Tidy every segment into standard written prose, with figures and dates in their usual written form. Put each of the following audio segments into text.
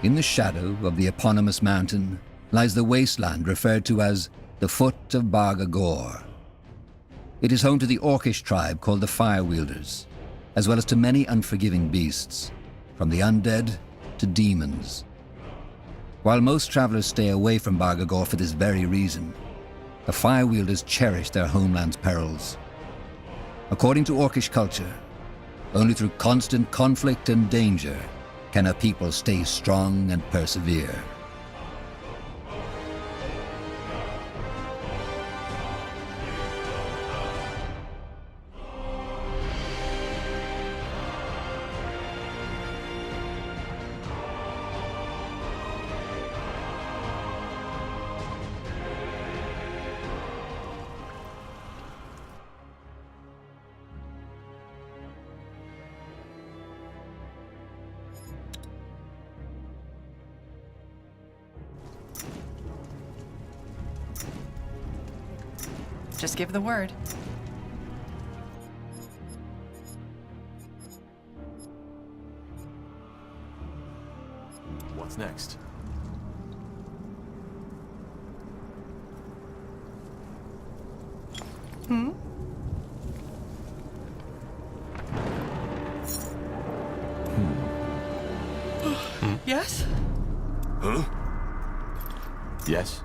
In the shadow of the eponymous mountain lies the wasteland referred to as the Foot of Bargagor. It is home to the Orcish tribe called the Firewielders, as well as to many unforgiving beasts, from the undead to demons. While most travelers stay away from Bargagor for this very reason, the Firewielders cherish their homeland's perils. According to Orcish culture, only through constant conflict and danger can a people stay strong and persevere. Just give the word. What's next? Yes? Huh? Yes?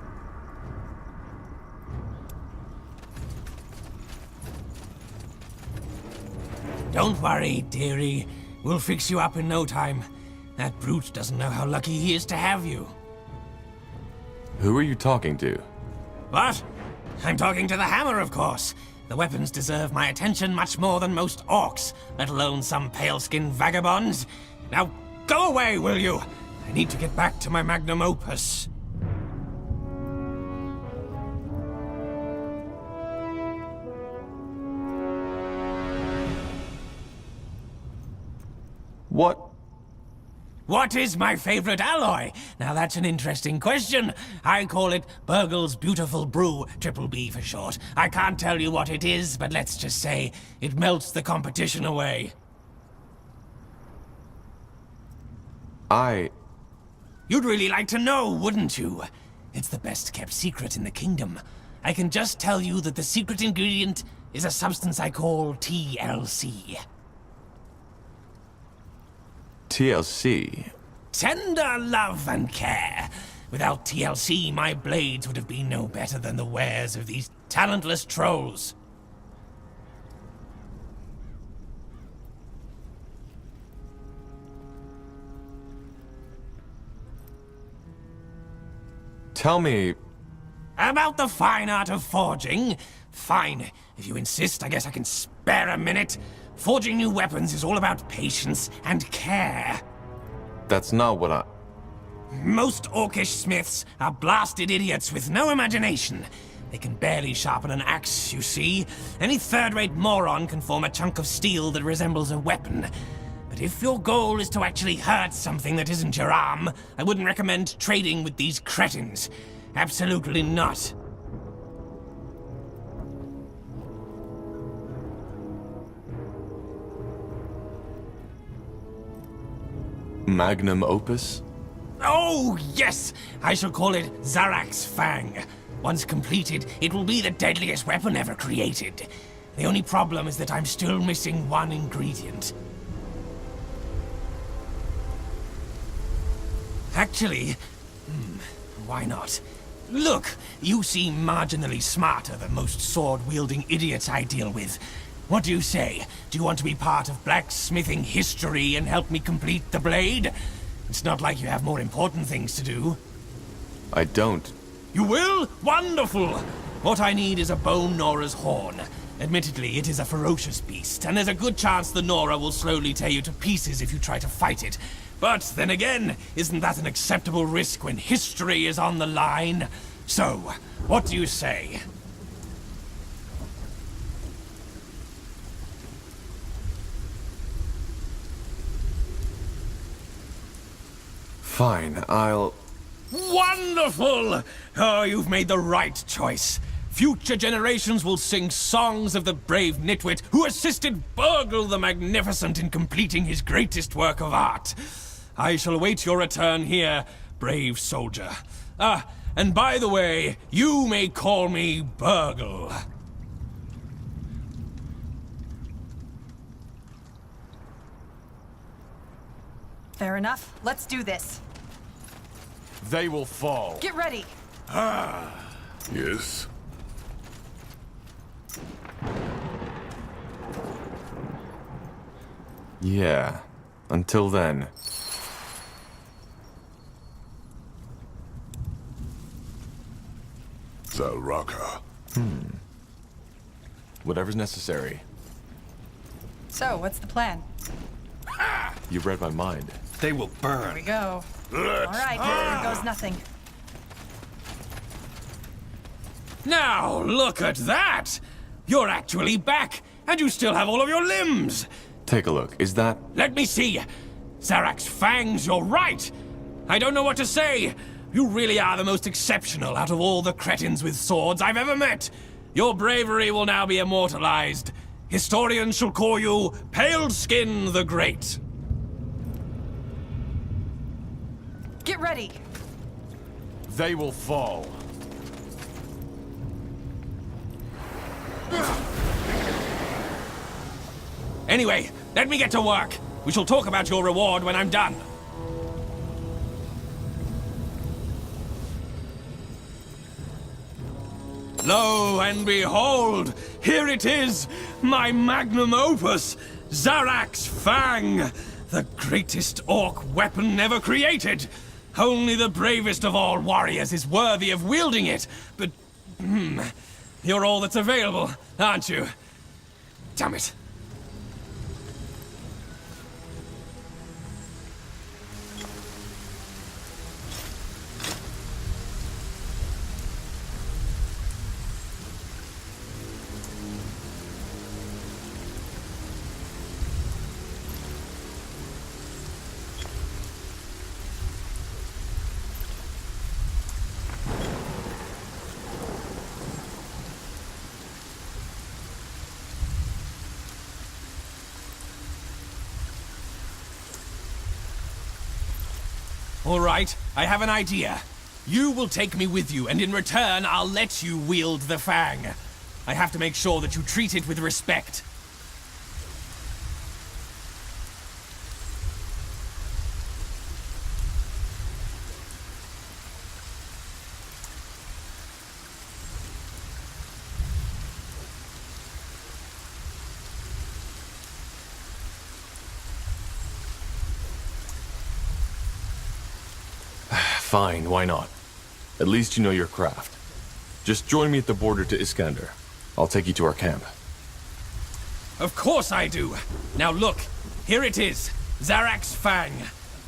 Don't worry, dearie. We'll fix you up in no time. That brute doesn't know how lucky he is to have you. Who are you talking to? What? I'm talking to the hammer, of course. The weapons deserve my attention much more than most orcs, let alone some pale-skinned vagabonds. Now, go away, will you? I need to get back to my magnum opus. What? What is my favorite alloy? Now that's an interesting question. I call it Burgle's Beautiful Brew, Triple B for short. I can't tell you what it is, but let's just say it melts the competition away. You'd really like to know, wouldn't you? It's the best kept secret in the kingdom. I can just tell you that the secret ingredient is a substance I call TLC. TLC? Tender love and care. Without TLC, my blades would have been no better than the wares of these talentless trolls. Tell me... About the fine art of forging? Fine. If you insist, I guess I can spare a minute. Forging new weapons is all about patience and care. That's not what I... Most Orcish smiths are blasted idiots with no imagination. They can barely sharpen an axe, you see. Any third-rate moron can form a chunk of steel that resembles a weapon. But if your goal is to actually hurt something that isn't your arm, I wouldn't recommend trading with these cretins. Absolutely not. Magnum opus? Oh, yes! I shall call it Zarak's Fang. Once completed, it will be the deadliest weapon ever created. The only problem is that I'm still missing one ingredient. Actually, why not? Look, you seem marginally smarter than most sword-wielding idiots I deal with. What do you say? Do you want to be part of blacksmithing history and help me complete the blade? It's not like you have more important things to do. I don't. You will? Wonderful! What I need is a bone Nora's horn. Admittedly, it is a ferocious beast, and there's a good chance the Nora will slowly tear you to pieces if you try to fight it. But then again, isn't that an acceptable risk when history is on the line? So, what do you say? Fine, I'll... Wonderful! Oh, you've made the right choice. Future generations will sing songs of the brave nitwit who assisted Burgle the Magnificent in completing his greatest work of art. I shall await your return here, brave soldier. Ah, and by the way, you may call me Burgle. Fair enough. Let's do this. They will fall. Get ready. Yes. Yeah. Until then. Zalraka. Whatever's necessary. So, what's the plan? You read my mind. They will Here burn. we go. All right, here goes nothing. Now, look at that! You're actually back, and you still have all of your limbs! Take a look. Is that... Let me see! Zarak's fangs, you're right! I don't know what to say! You really are the most exceptional out of all the cretins with swords I've ever met! Your bravery will now be immortalized. Historians shall call you Pale Skin the Great. Get ready. They will fall. Anyway, let me get to work. We shall talk about your reward when I'm done. Lo and behold, here it is, my magnum opus, Zarak's Fang, the greatest orc weapon ever created. Only the bravest of all warriors is worthy of wielding it, but you're all that's available, aren't you? Damn it. All right, I have an idea. You will take me with you, and in return, I'll let you wield the Fang. I have to make sure that you treat it with respect. Fine, why not? At least you know your craft. Just join me at the border to Iskander. I'll take you to our camp. Of course I do. Now look, here it is, Zarak's Fang.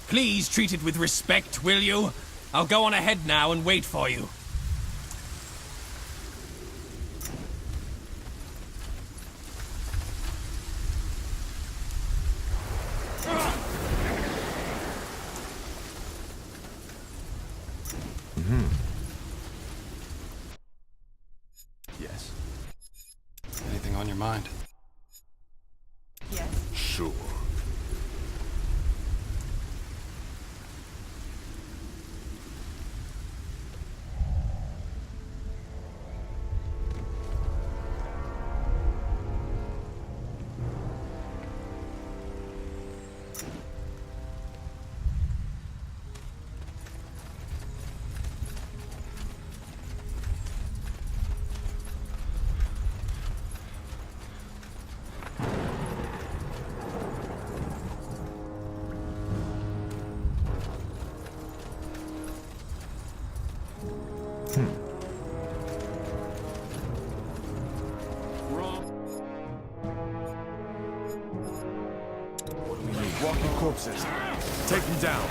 Please treat it with respect, will you? I'll go on ahead now and wait for you. Yes. Anything on your mind? Yes. Sure. Walking corpses. Take them down.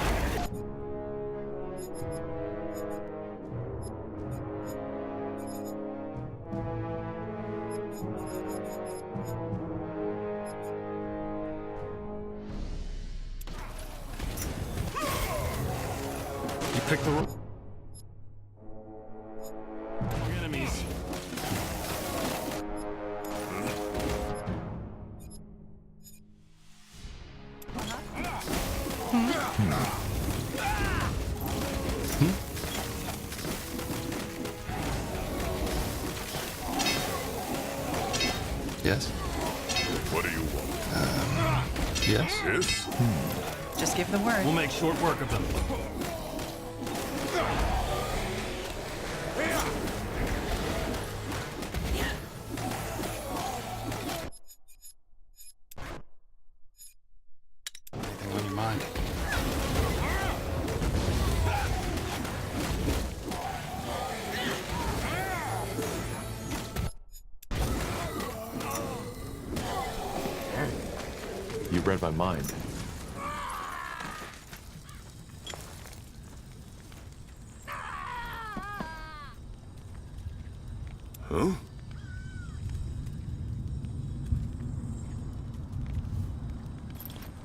You picked the wrong enemies. Yes? What do you want? Yes? Yes? Just give the word. We'll make short work of them. Anything on your mind? You read my mind. Huh?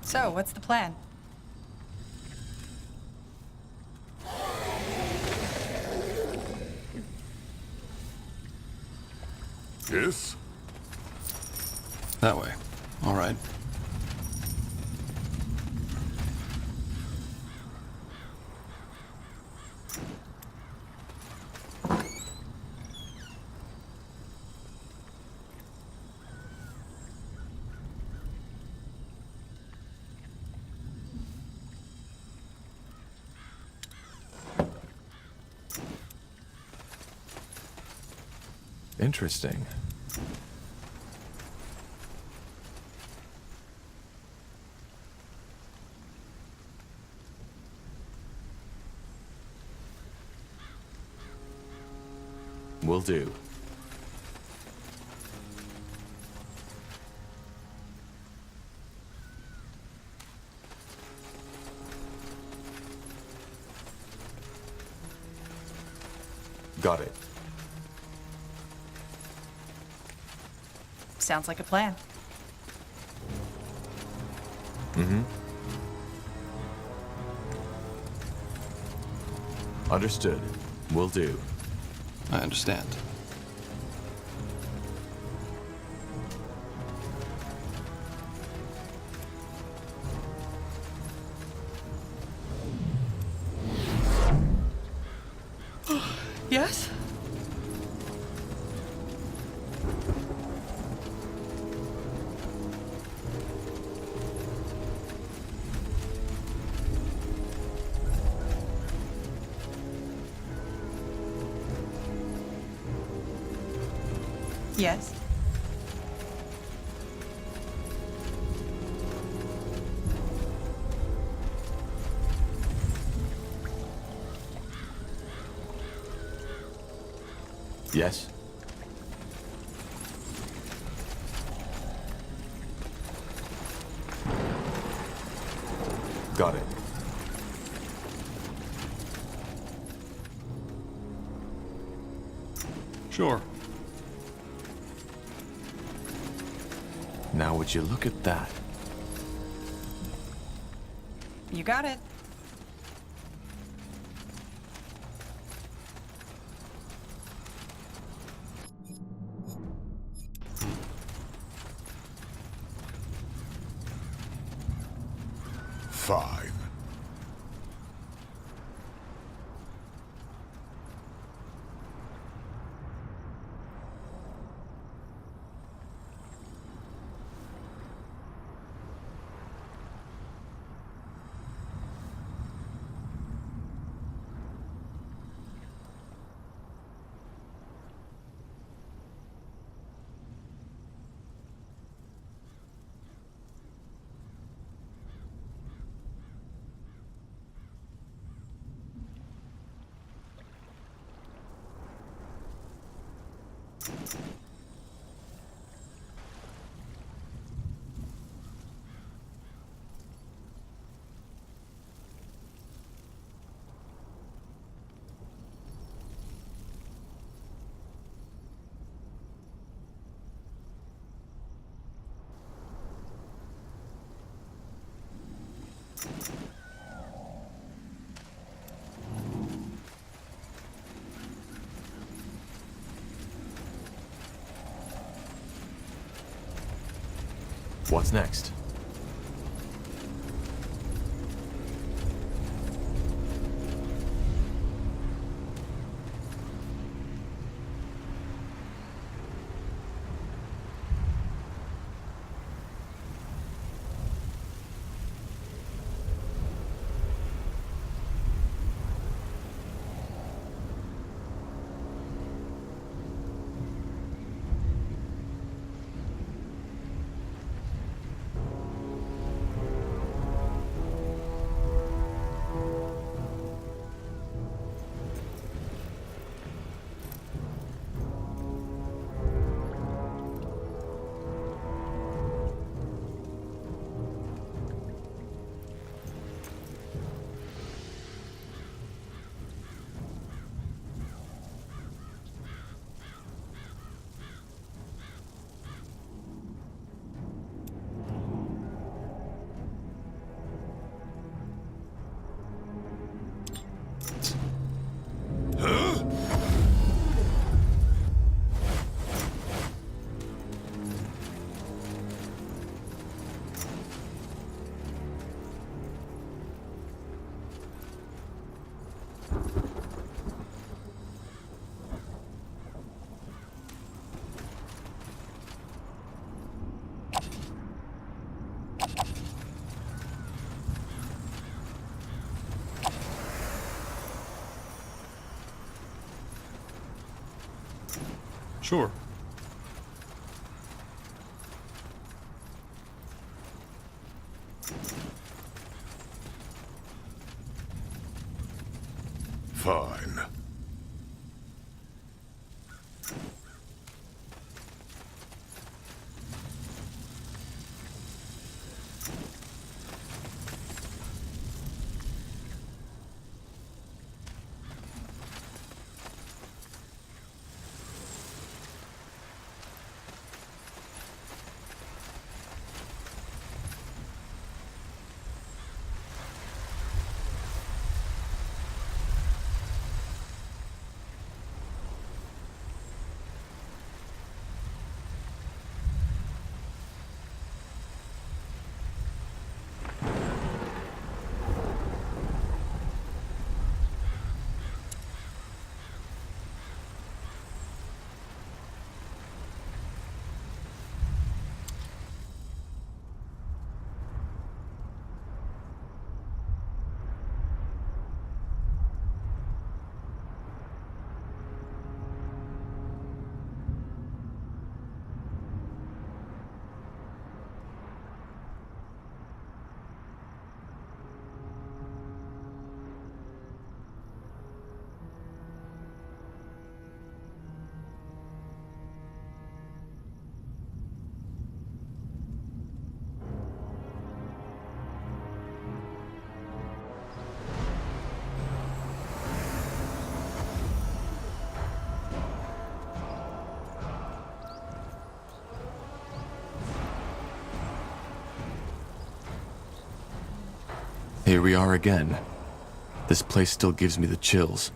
So, what's the plan? Yes? That way. All right. Interesting. Will do. Got it. Sounds like a plan. Understood. Will do. I understand. Yes? Yes. Yes? Got it. Sure. Now would you look at that? You got it. Fine. What's next? Sure. Fine. Here we are again. This place still gives me the chills.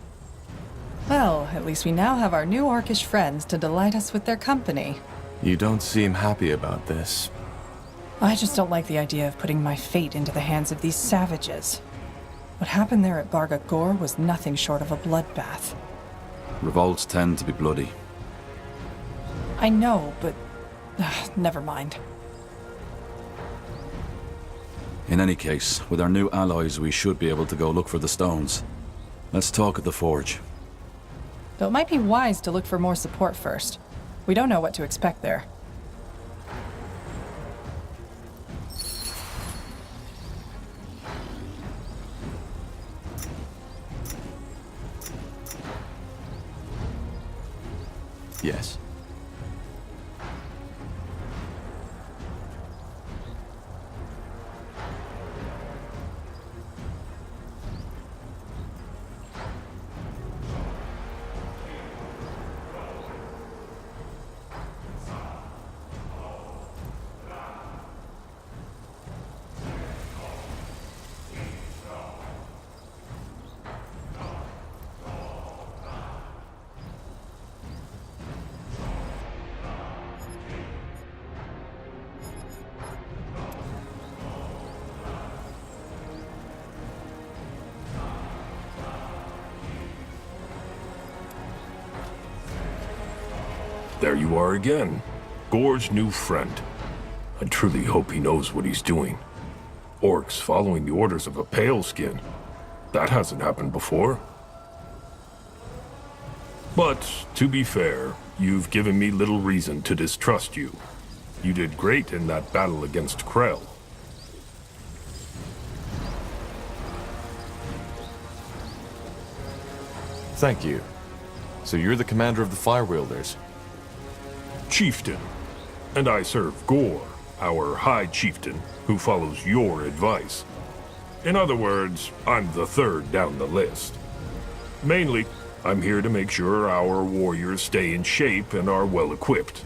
Well, at least we now have our new orcish friends to delight us with their company. You don't seem happy about this. I just don't like the idea of putting my fate into the hands of these savages. What happened there at Barga Gor was nothing short of a bloodbath. Revolts tend to be bloody. I know, but... never mind. In any case, with our new allies, we should be able to go look for the stones. Let's talk at the forge. Though it might be wise to look for more support first. We don't know what to expect there. Yes. There you are again. Gore's new friend. I truly hope he knows what he's doing. Orcs following the orders of a pale skin. That hasn't happened before. But, to be fair, you've given me little reason to distrust you. You did great in that battle against Krell. Thank you. So you're the commander of the Fire Wielders? Chieftain. And I serve Gore, our High Chieftain, who follows your advice. In other words, I'm the third down the list. Mainly, I'm here to make sure our warriors stay in shape and are well equipped.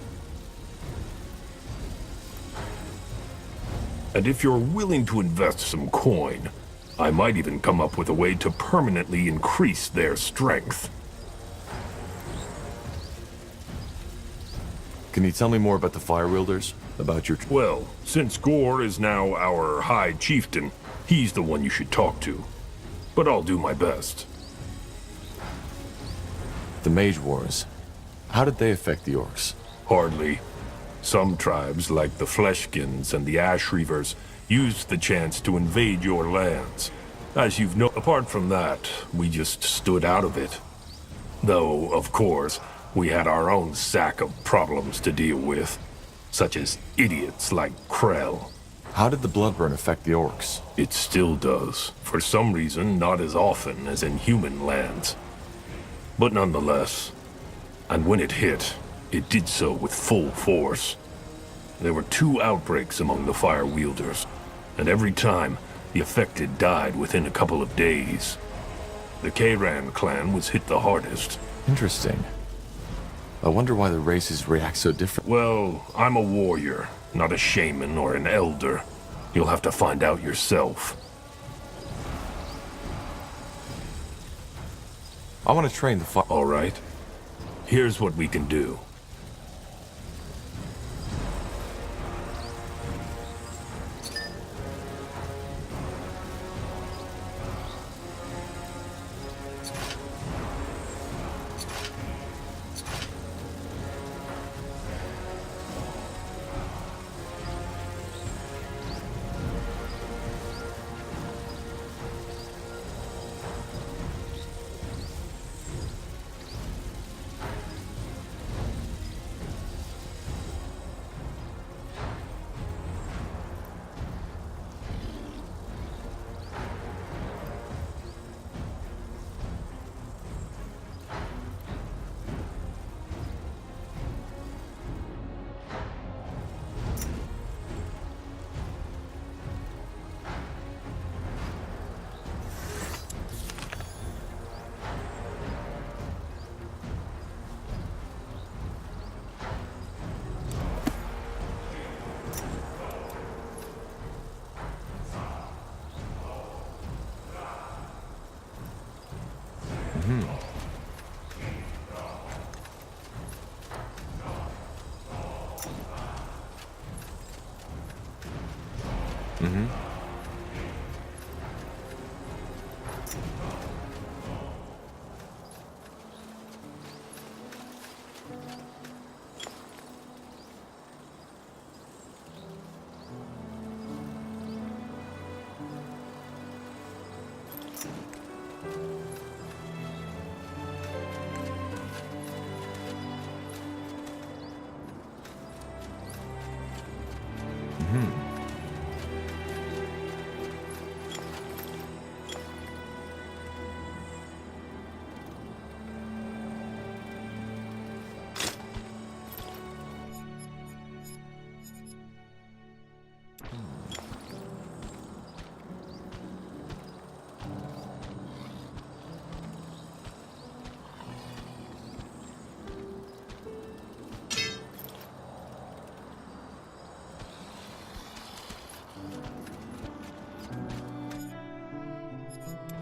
And if you're willing to invest some coin, I might even come up with a way to permanently increase their strength. Can you tell me more about the Fire Wielders? About your... Well, since Gore is now our High Chieftain, he's the one you should talk to. But I'll do my best. The Mage Wars. How did they affect the Orcs? Hardly. Some tribes, like the Fleshkins and the Ash Reavers, used the chance to invade your lands. As you've known, apart from that, we just stood out of it. Though, of course, We had our own sack of problems to deal with, such as idiots like Krell. How did the bloodburn affect the orcs? It still does. For some reason, not as often as in human lands. But nonetheless. And when it hit, it did so with full force. There were 2 outbreaks among the fire wielders, and every time, the affected died within a couple of days. The Kayran clan was hit the hardest. Interesting. I wonder why the races react so different. Well, I'm a warrior, not a shaman or an elder. You'll have to find out yourself. I want to train the fire. All right. Here's what we can do.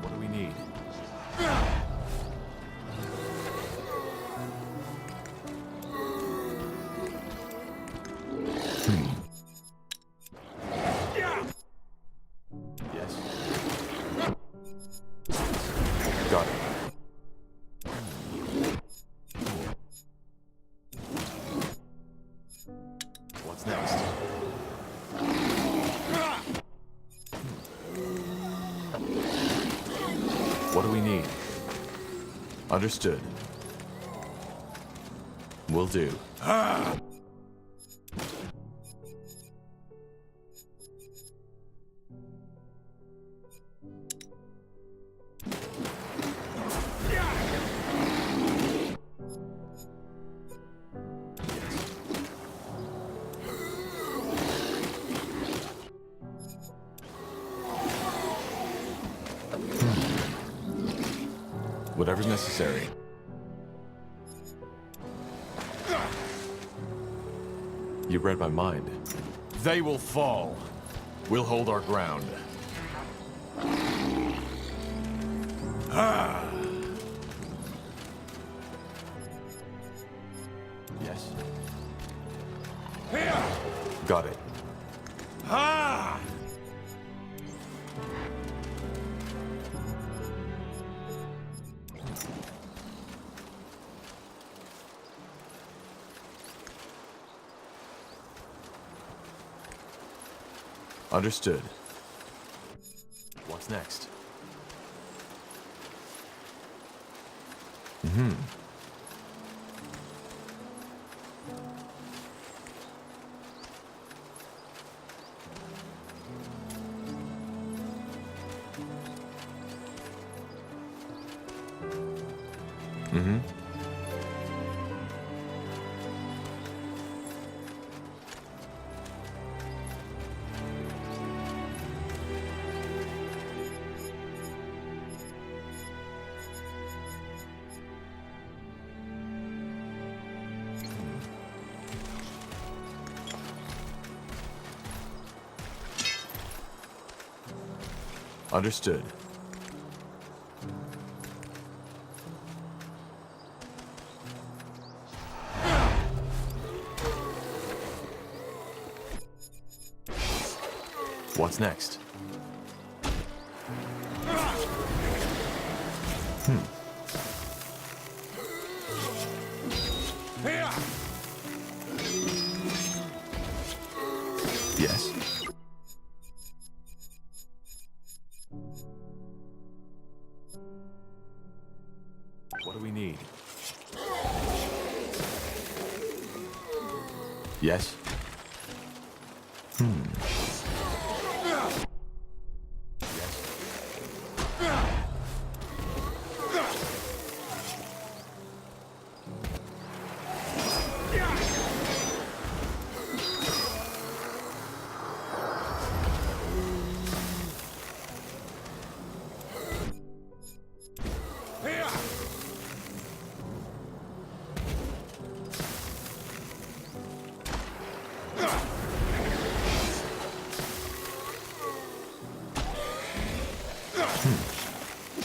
What do we need? Yes. Got it. What's next? What do we need? Understood. Will do. Whatever's necessary. You read my mind. They will fall. We'll hold our ground. Yes. Got it. Understood. What's next? Understood. What's next? Yes. What do we need? Yes.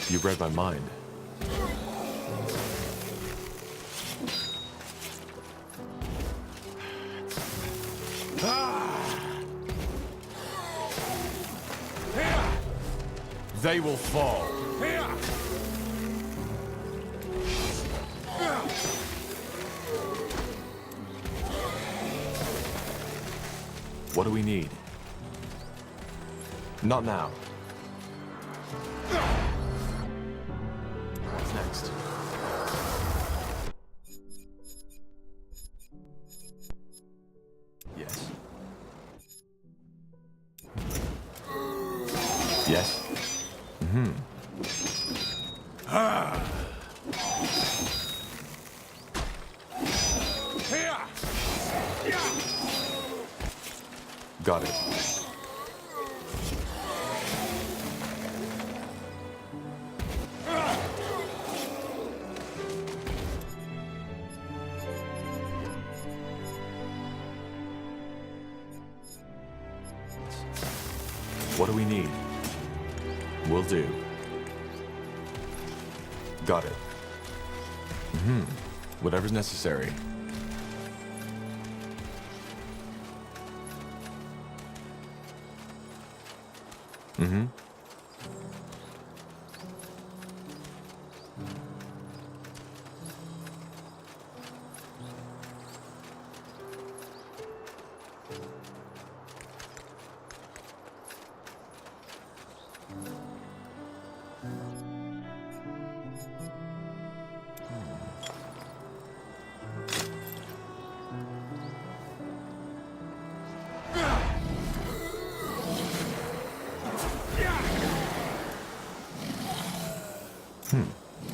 You read my mind. They will fall. What do we need? Not now. What's next? Yes. Yes. Got it. What do we need? Will do. Got it. Whatever's necessary.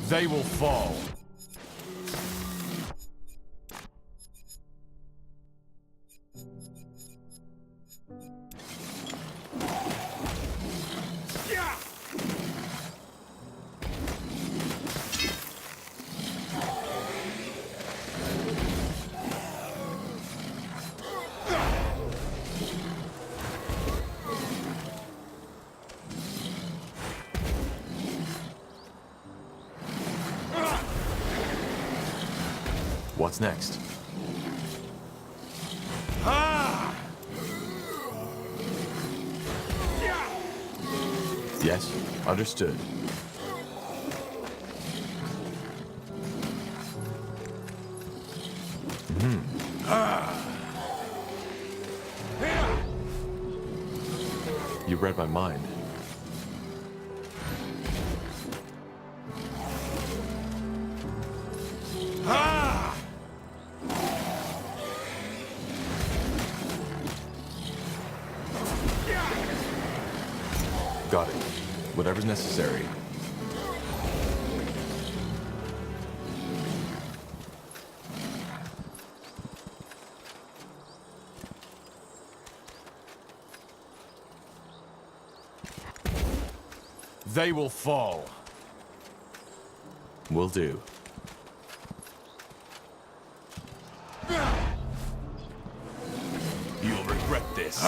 They will fall. What's next? Yes, understood. You read my mind. Got it. Whatever's necessary. They will fall. Will do. You'll regret this.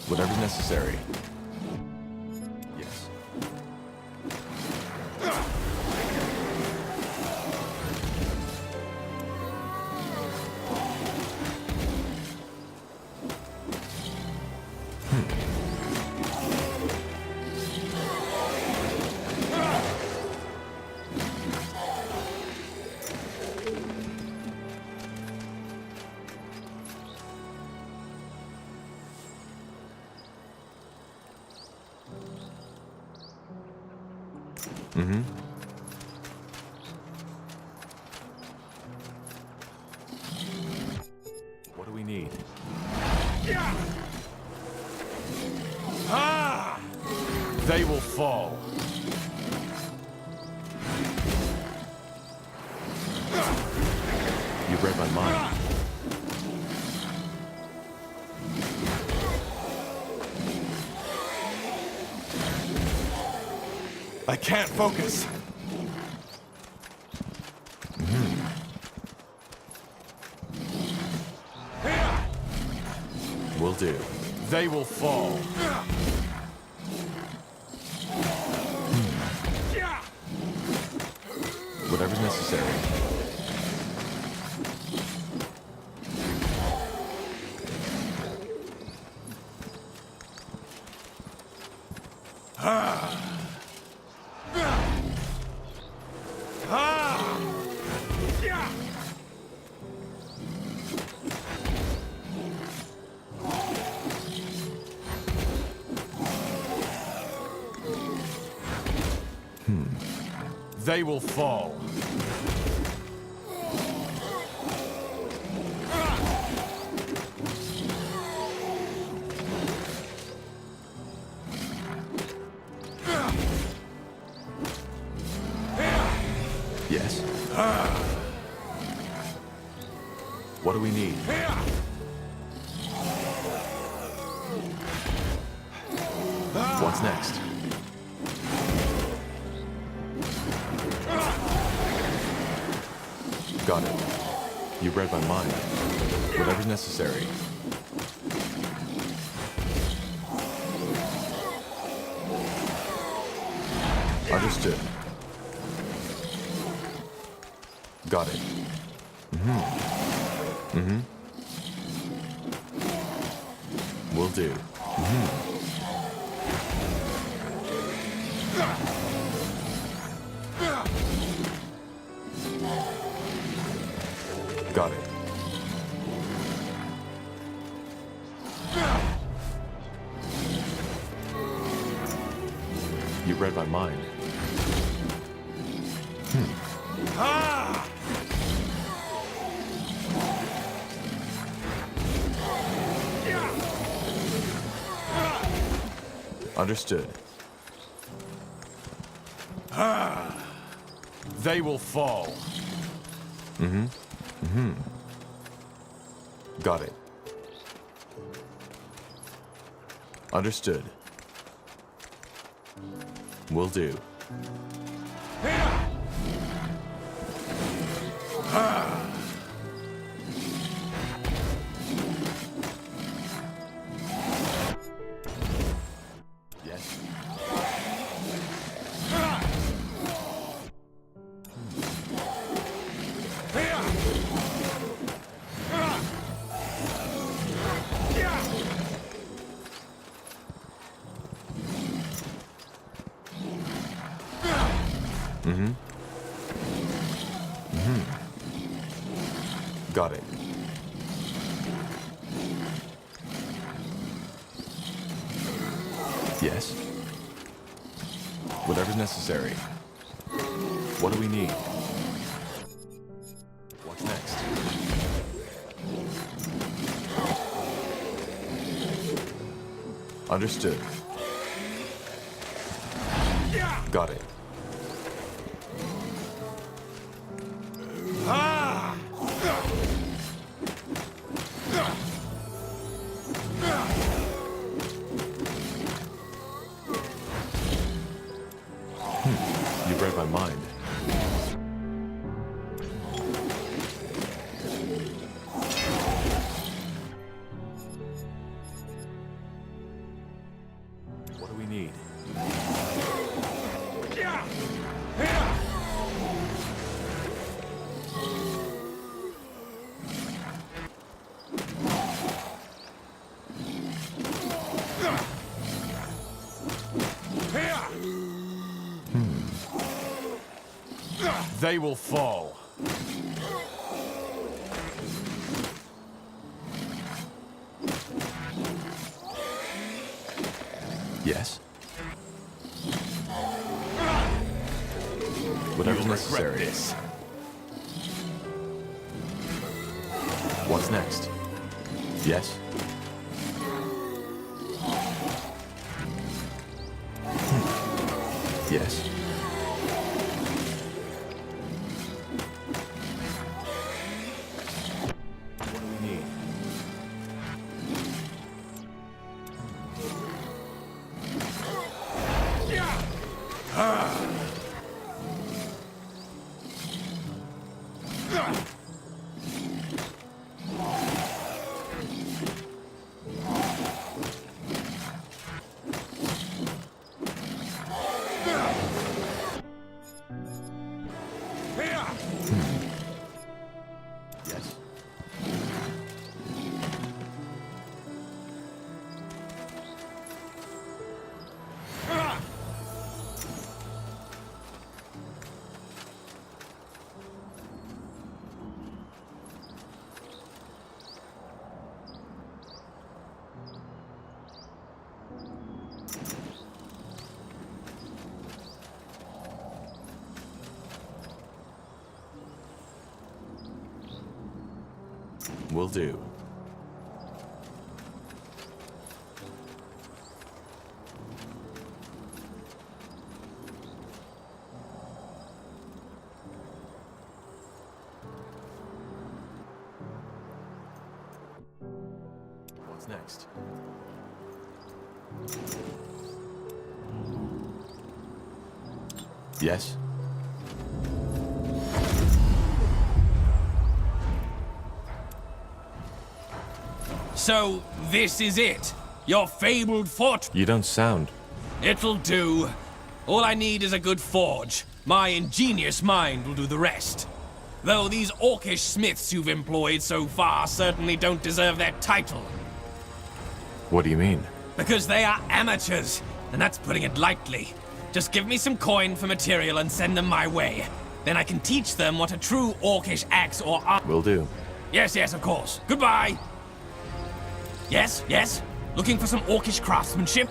Whatever's necessary. Yes. What do we need? They will fall. You read my mind. I can't focus. Will do. They will fall. Whatever's necessary. They will fall. Yes. What do we need? What's next? Got it. You read my mind. Whatever's necessary. Understood. Got it. Will do. Got it. You read my mind. Understood. They will fall. Got it. Understood. Will do. Yes. Got it. Yes. Whatever's necessary. What do we need? What's next? Understood. Got it. I mind. What do we need? They will fall. Yes? Whatever's necessary. This. What's next? Yes? Yes? What do we need? Yes? Will do. What's next? Yes? So, this is it? Your fabled fort? You don't sound. It'll do. All I need is a good forge. My ingenious mind will do the rest. Though these orcish smiths you've employed so far certainly don't deserve their title. What do you mean? Because they are amateurs, and that's putting it lightly. Just give me some coin for material and send them my way. Then I can teach them what a true orcish axe or arm... Will do. Yes, yes, of course. Goodbye! Yes, yes? Looking for some orcish craftsmanship?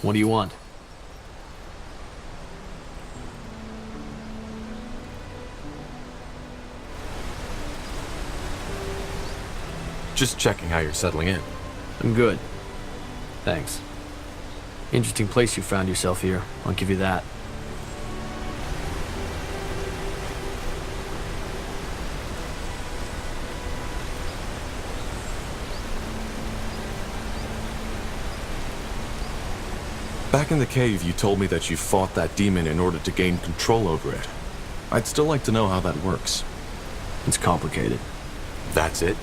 What do you want? Just checking how you're settling in. I'm good. Thanks. Interesting place you found yourself here. I'll give you that. Back in the cave, you told me that you fought that demon in order to gain control over it. I'd still like to know how that works. It's complicated. That's it?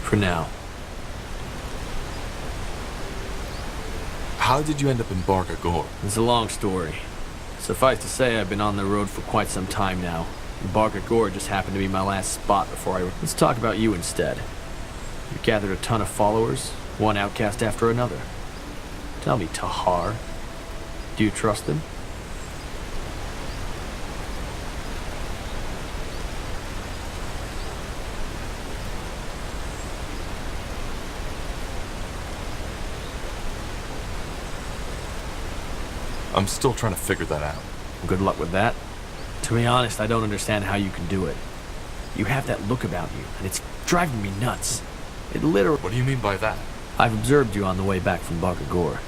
For now. How did you end up in Barga Gore? It's a long story. Suffice to say, I've been on the road for quite some time now. And Barga Gore just happened to be my last spot before I... Let's talk about you instead. You gathered a ton of followers, one outcast after another. Tell me, Tahar, do you trust them? I'm still trying to figure that out. Good luck with that. To be honest, I don't understand how you can do it. You have that look about you, and it's driving me nuts. It literally... What do you mean by that? I've observed you on the way back from Barga Gore.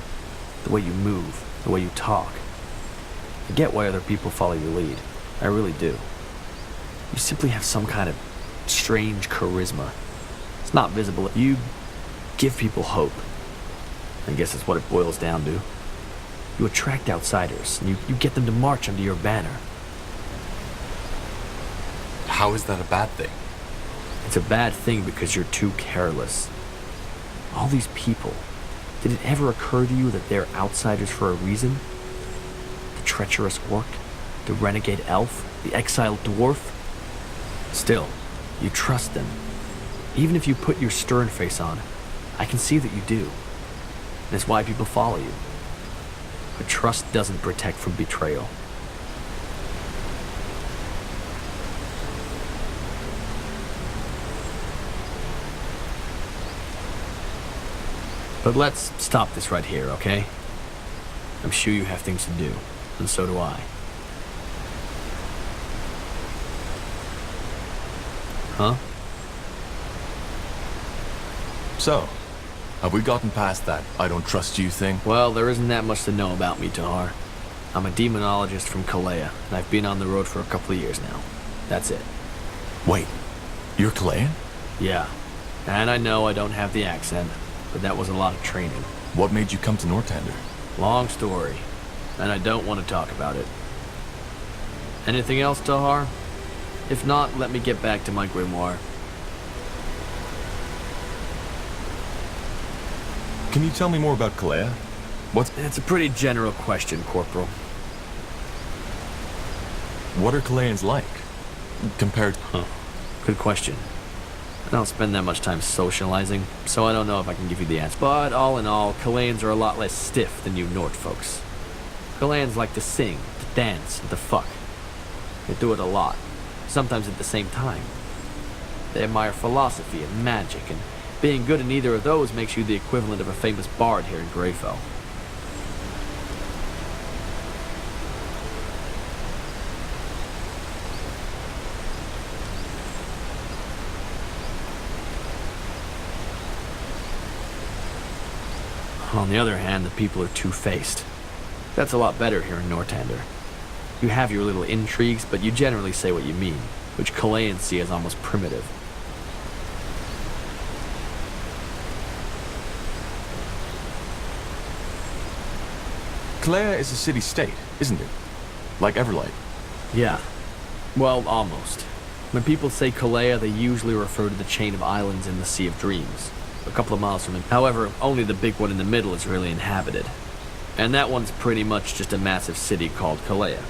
The way you move, the way you talk. I get why other people follow your lead. I really do. You simply have some kind of strange charisma. It's not visible. You give people hope. I guess that's what it boils down to. You attract outsiders, and you get them to march under your banner. How is that a bad thing? It's a bad thing because you're too careless. All these people, did it ever occur to you that they're outsiders for a reason? The treacherous orc, the renegade elf, the exiled dwarf? Still, you trust them. Even if you put your stern face on, I can see that you do. That's why people follow you. But trust doesn't protect from betrayal. But let's stop this right here, okay? I'm sure you have things to do, and so do I. Huh? So, have we gotten past that I don't trust you thing? Well, there isn't that much to know about me, Tahar. I'm a demonologist from Kalea, and I've been on the road for a couple of years now. That's it. Wait, you're Kalayan? Yeah. And I know I don't have the accent, but that was a lot of training. What made you come to Northander? Long story, and I don't want to talk about it. Anything else, Tahar? If not, let me get back to my grimoire. Can you tell me more about Kalea? It's a pretty general question, Corporal. What are Kalayans like? Compared... Good question. I don't spend that much time socializing, so I don't know if I can give you the answer. But all in all, Kalayans are a lot less stiff than you Nord folks. Kalayans like to sing, to dance, and to fuck. They do it a lot, sometimes at the same time. They admire philosophy and magic, and being good in either of those makes you the equivalent of a famous bard here in Greyfell. On the other hand, the people are two-faced. That's a lot better here in Northander. You have your little intrigues, but you generally say what you mean, which Kalayans see as almost primitive. Kalea is a city-state, isn't it? Like Everlight. Yeah. Well, almost. When people say Kalea, they usually refer to the chain of islands in the Sea of Dreams, a couple of miles from it. However, only the big one in the middle is really inhabited. And that one's pretty much just a massive city called Kalea.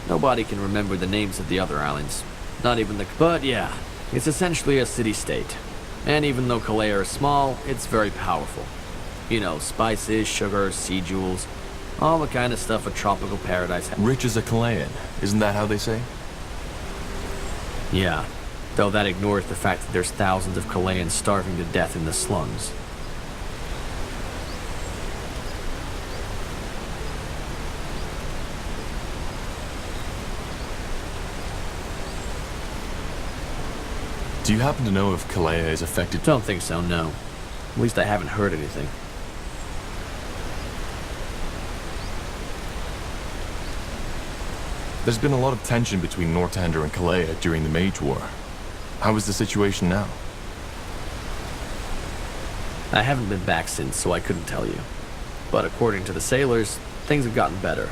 Nobody can remember the names of the other islands. Not even the... But yeah, it's essentially a city-state. And even though Kalea is small, it's very powerful. You know, spices, sugar, sea jewels, all the kind of stuff a tropical paradise has. Rich as a Kalayan, isn't that how they say? Yeah, though that ignores the fact that there's thousands of Kalayans starving to death in the slums. Do Do you happen to know if Kalea is affected? Don't think so, no. At least I haven't heard anything. There's been a lot of tension between Northander and Kalea during the Mage War. How is the situation now? I haven't been back since, so I couldn't tell you. But according to the sailors, things have gotten better.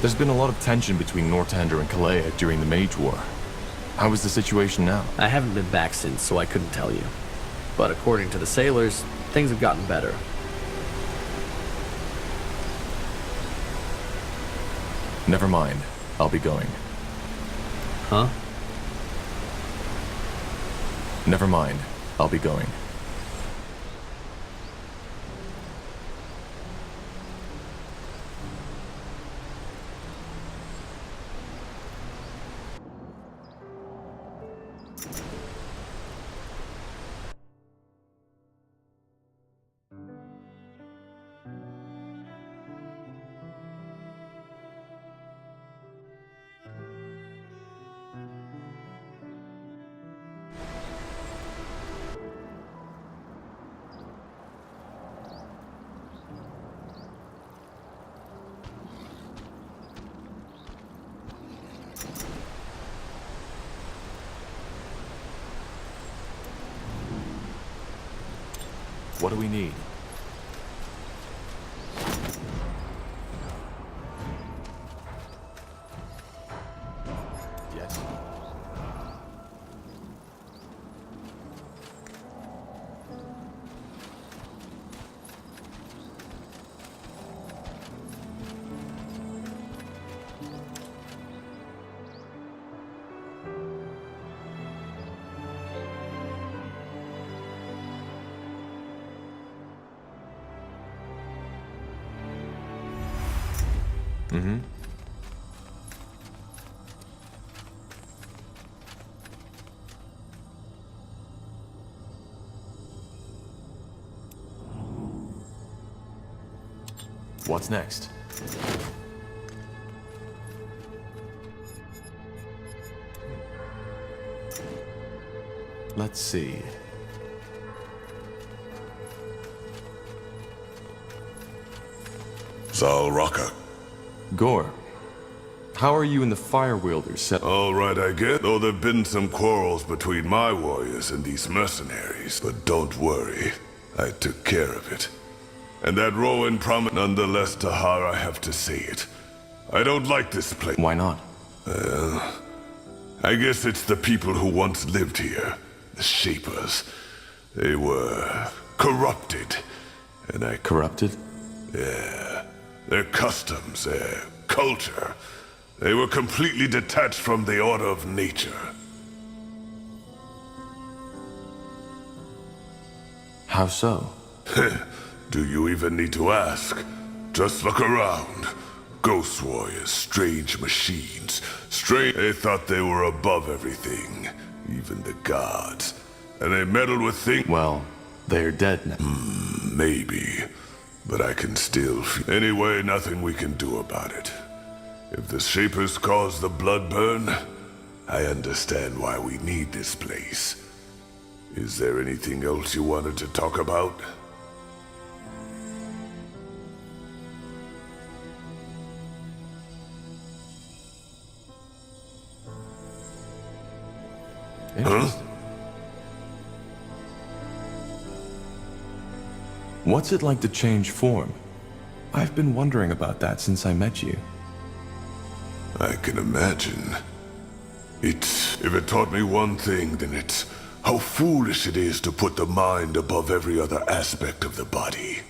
There's been a lot of tension between Northander and Kalea during the Mage War. How is the situation now? I haven't been back since, so I couldn't tell you. But according to the sailors, things have gotten better. Never mind. I'll be going. Huh? Never mind. I'll be going. What do we need? Yes. Mm-hmm. What's next? Let's see. Zal Raka. Gore, how are you and the Fire Wielders set? All right, I get. Though there've been some quarrels between my warriors and these mercenaries. But don't worry, I took care of it. And that Rowan promised. Nonetheless, Tahar, I have to say it. I don't like this place. Why not? I guess it's the people who once lived here. The Shapers. They were corrupted. And I... Corrupted? Yeah. Their customs, their culture. They were completely detached from the order of nature. How so? Do you even need to ask? Just look around. Ghost warriors, strange machines. They thought they were above everything. Even the gods. And they meddled with things. Well, they're dead now. Maybe. But I can still feel... Anyway, nothing we can do about it. If the Shapers caused the blood burn, I understand why we need this place. Is there anything else you wanted to talk about? Interesting. What's it like to change form? I've been wondering about that since I met you. I can imagine. If it taught me one thing, then it's how foolish it is to put the mind above every other aspect of the body.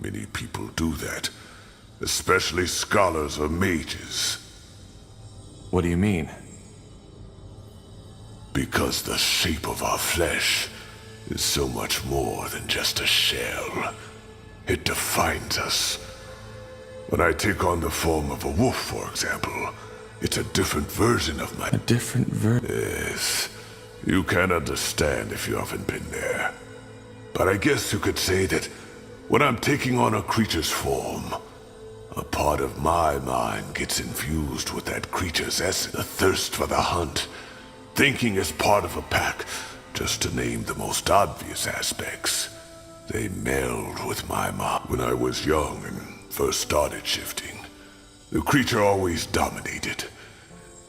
Many people do that, especially scholars or mages. What do you mean? Because the shape of our flesh is so much more than just a shell. It defines us. When I take on the form of a wolf, for example, it's a different version of my... A different version? Yes. You can't understand if you haven't been there. But I guess you could say that When I'm taking on a creature's form, a part of my mind gets infused with that creature's essence, the thirst for the hunt, thinking as part of a pack, just to name the most obvious aspects. They meld with my mind. When I was young and first started shifting, the creature always dominated.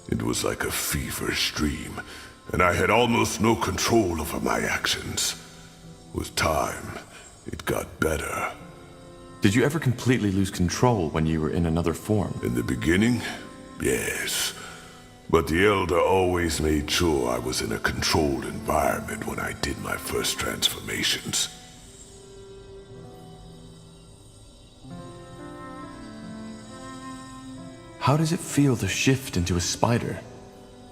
It was like a feverish dream, and I had almost no control over my actions. With time, it got better. Did you ever completely lose control when you were in another form? In the beginning, yes. But the Elder always made sure I was in a controlled environment when I did my first transformations. How does it feel to shift into a spider?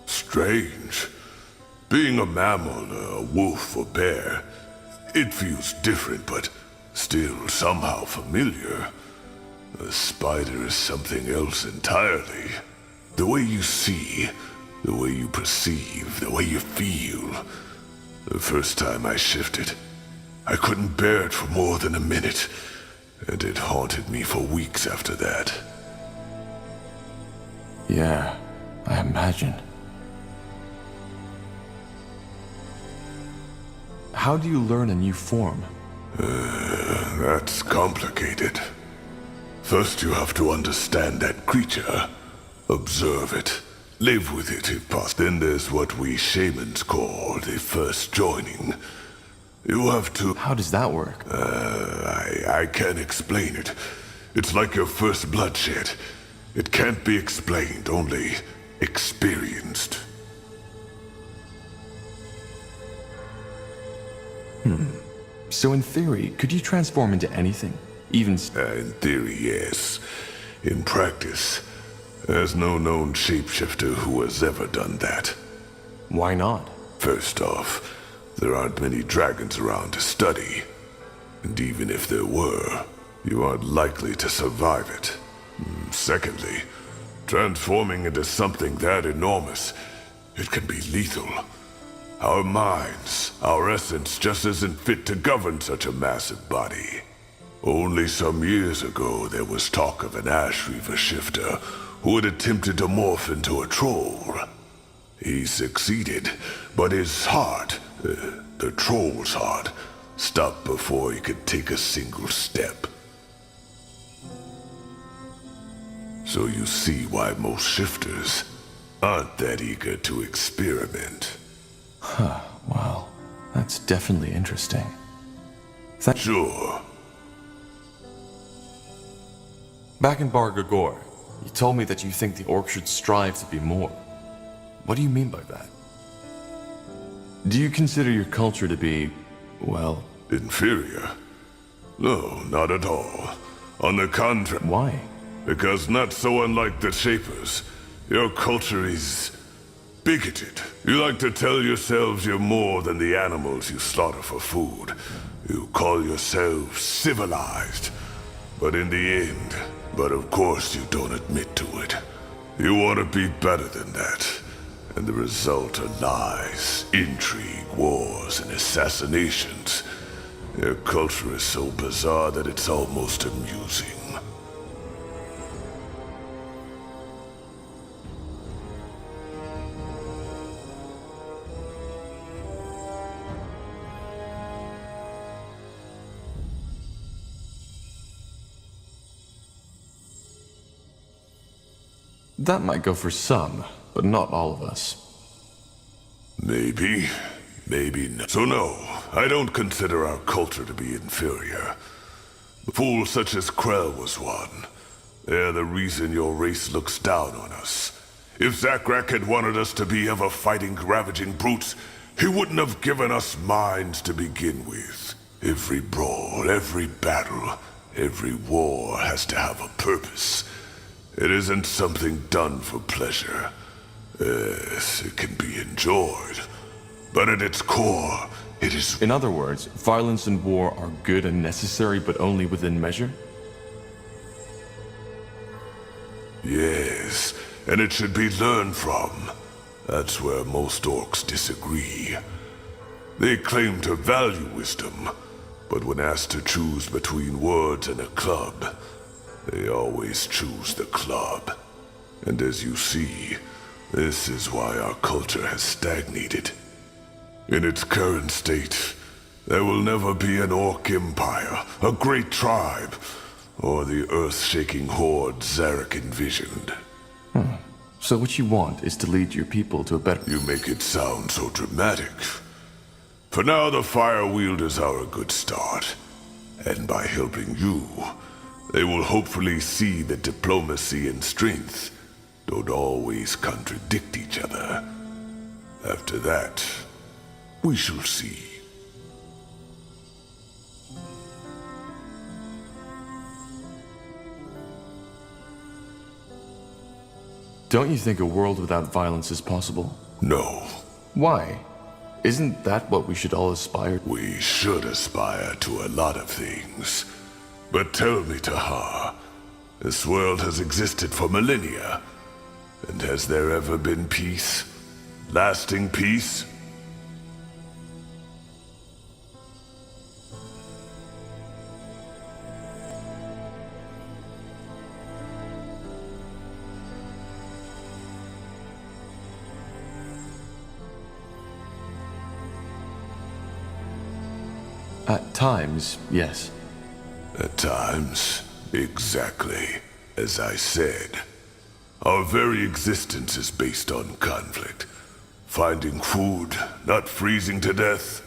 Strange. Being a mammal, a wolf or bear, it feels different, but still somehow familiar. A spider is something else entirely. The way you see, the way you perceive, the way you feel. The first time I shifted, I couldn't bear it for more than a minute, and it haunted me for weeks after that. Yeah, I imagine. How do you learn a new form? That's complicated. First you have to understand that creature, observe it, live with it if possible. Then there's what we shamans call the first joining. You have to... How does that work? I can't explain it. It's like your first bloodshed. It can't be explained, only experienced. So in theory, could you transform into anything? Even... In theory, yes. In practice, there's no known shapeshifter who has ever done that. Why not? First off, there aren't many dragons around to study. And even if there were, you aren't likely to survive it. Secondly, transforming into something that enormous, it can be lethal. Our minds, our essence just isn't fit to govern such a massive body. Only some years ago, there was talk of an Ash Reaver shifter who had attempted to morph into a troll. He succeeded, but his heart, the troll's heart, stopped before he could take a single step. So you see why most shifters aren't that eager to experiment. Huh, wow. That's definitely interesting. Sure. Back in Bargagor, you told me that you think the orc should strive to be more. What do you mean by that? Do you consider your culture to be, well... Inferior? No, not at all. On the contrary. Why? Because not so unlike the Shapers, your culture is bigoted. You like to tell yourselves you're more than the animals you slaughter for food. You call yourselves civilized. But in the end, of course you don't admit to it. You want to be better than that. And the result are lies, intrigue, wars, and assassinations. Your culture is so bizarre that it's almost amusing. That might go for some, but not all of us. Maybe, maybe not. So no, I don't consider our culture to be inferior. Fools such as Krell was one. They're the reason your race looks down on us. If Zakrak had wanted us to be ever-fighting, ravaging brutes, he wouldn't have given us minds to begin with. Every brawl, every battle, every war has to have a purpose. It isn't something done for pleasure. Yes, it can be enjoyed. But at its core, it is... In other words, violence and war are good and necessary, but only within measure? Yes, and it should be learned from. That's where most orcs disagree. They claim to value wisdom, But when asked to choose between words and a club, they always choose the club. And as you see, this is why our culture has stagnated. In its current state, there will never be an orc empire, a great tribe, or the earth-shaking horde Zarek envisioned. So what you want is to lead your people to a better... You make it sound so dramatic. For now, the Fire Wielders are a good start. And by helping you, they will hopefully see that diplomacy and strength don't always contradict each other. After that, we shall see. Don't you think a world without violence is possible? No. Why? Isn't that what we should all aspire to? We should aspire to a lot of things. But tell me, Tahar, this world has existed for millennia. And has there ever been peace? Lasting peace? At times, yes. At times, exactly as I said. Our very existence is based on conflict. Finding food, not freezing to death.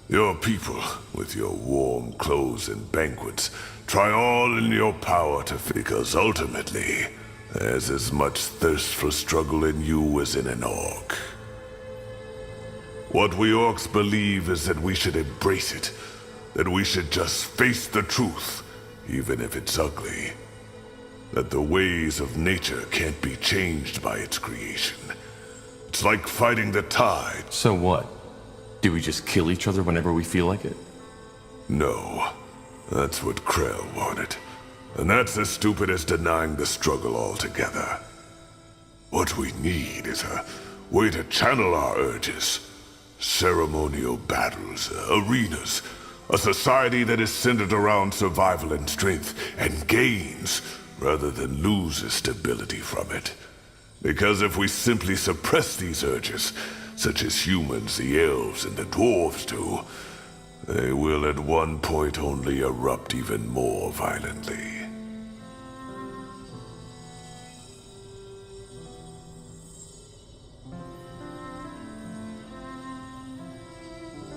Your people, with your warm clothes and banquets, try all in your power to because ultimately, there's as much thirst for struggle in you as in an orc. What we orcs believe is that we should embrace it, that we should just face the truth, even if it's ugly. That the ways of nature can't be changed by its creation. It's like fighting the tide. So what? Do we just kill each other whenever we feel like it? No, that's what Krell wanted. And that's as stupid as denying the struggle altogether. What we need is a way to channel our urges. Ceremonial battles, arenas, a society that is centered around survival and strength, and gains, rather than loses stability from it. Because if we simply suppress these urges, such as humans, the elves, and the dwarves do, they will at one point only erupt even more violently.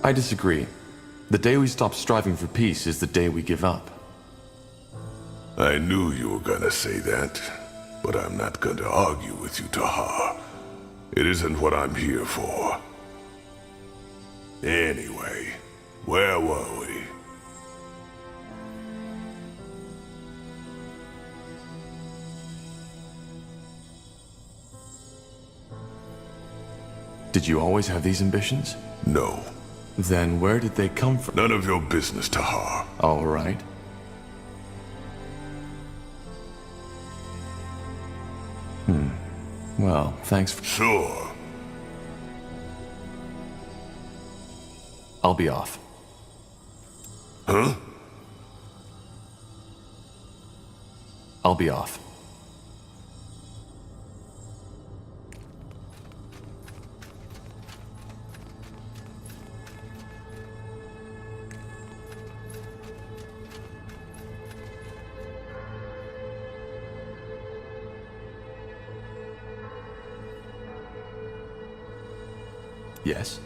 I disagree. The day we stop striving for peace is the day we give up. I knew you were gonna say that, but I'm not gonna argue with you, Tahar. It isn't what I'm here for. Anyway, where were we? Did you always have these ambitions? No. Then where did they come from? None of your business, Tahar. All right. Well, thanks for... Sure. I'll be off. Huh? I'll be off. Yes?